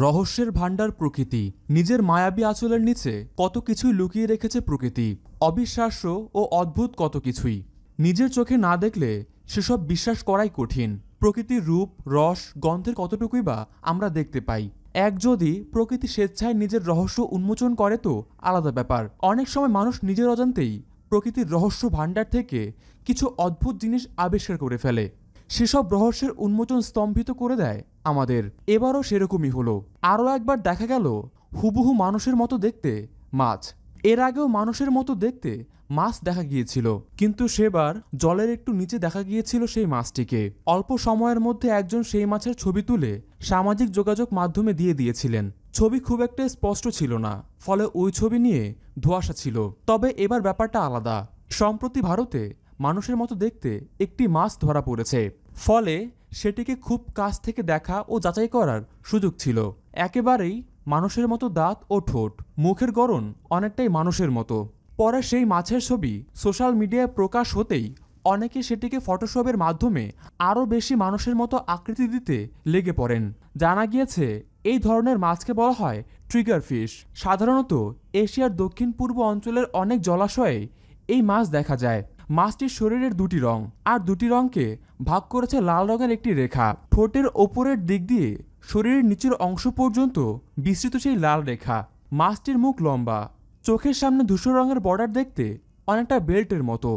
রহস্যের ভাণ্ডার প্রকৃতি। নিজের মায়াবী আঁচলের নিচে কত কিছুই লুকিয়ে রেখেছে প্রকৃতি। অবিশ্বাস্য ও অদ্ভুত কত কিছুই নিজের চোখে না দেখলে সেসব বিশ্বাস করাই কঠিন। প্রকৃতির রূপ, রস, গন্ধের কতটুকুই বা আমরা দেখতে পাই। এক যদি প্রকৃতি স্বেচ্ছায় নিজের রহস্য উন্মোচন করে তো আলাদা ব্যাপার। অনেক সময় মানুষ নিজের অজান্তেই প্রকৃতির রহস্য ভাণ্ডার থেকে কিছু অদ্ভুত জিনিস আবিষ্কার করে ফেলে। সেসব রহস্যের উন্মোচন স্তম্ভিত করে দেয় আমাদের। এবারও সেরকমই হলো। আরও একবার দেখা গেল হুবহু মানুষের মতো দেখতে মাছ। এর আগেও মানুষের মতো দেখতে মাছ দেখা গিয়েছিল, কিন্তু সেবার জলের একটু নিচে দেখা গিয়েছিল সেই মাছটিকে। অল্প সময়ের মধ্যে একজন সেই মাছের ছবি তুলে সামাজিক যোগাযোগ মাধ্যমে দিয়ে দিয়েছিলেন। ছবি খুব একটা স্পষ্ট ছিল না, ফলে ওই ছবি নিয়ে ধোঁয়াশা ছিল। তবে এবার ব্যাপারটা আলাদা। সম্প্রতি ভারতে মানুষের মতো দেখতে একটি মাছ ধরা পড়েছে, ফলে সেটিকে খুব কাছ থেকে দেখা ও যাচাই করার সুযোগ ছিল। একেবারেই মানুষের মতো দাঁত ও ঠোঁট, মুখের গড়ন অনেকটাই মানুষের মতো। পরে সেই মাছের ছবি সোশ্যাল মিডিয়ায় প্রকাশ হতেই অনেকে সেটিকে ফটোশপের মাধ্যমে আরও বেশি মানুষের মতো আকৃতি দিতে লেগে পড়েন। জানা গিয়েছে এই ধরনের মাছকে বলা হয় ট্রিগার ফিশ। সাধারণত এশিয়ার দক্ষিণ পূর্ব অঞ্চলের অনেক জলাশয়ে এই মাছ দেখা যায়। মাছটির শরীরের দুটি রং, আর দুটি রঙকে ভাগ করেছে লাল রঙের একটি রেখা। ঠোঁটের ওপরের দিক দিয়ে শরীরের নিচের অংশ পর্যন্ত বিস্তৃত সেই লাল রেখা। মাছটির মুখ লম্বা, চোখের সামনে ধূসর রঙের বর্ডার দেখতে অনেকটা বেল্টের মতো।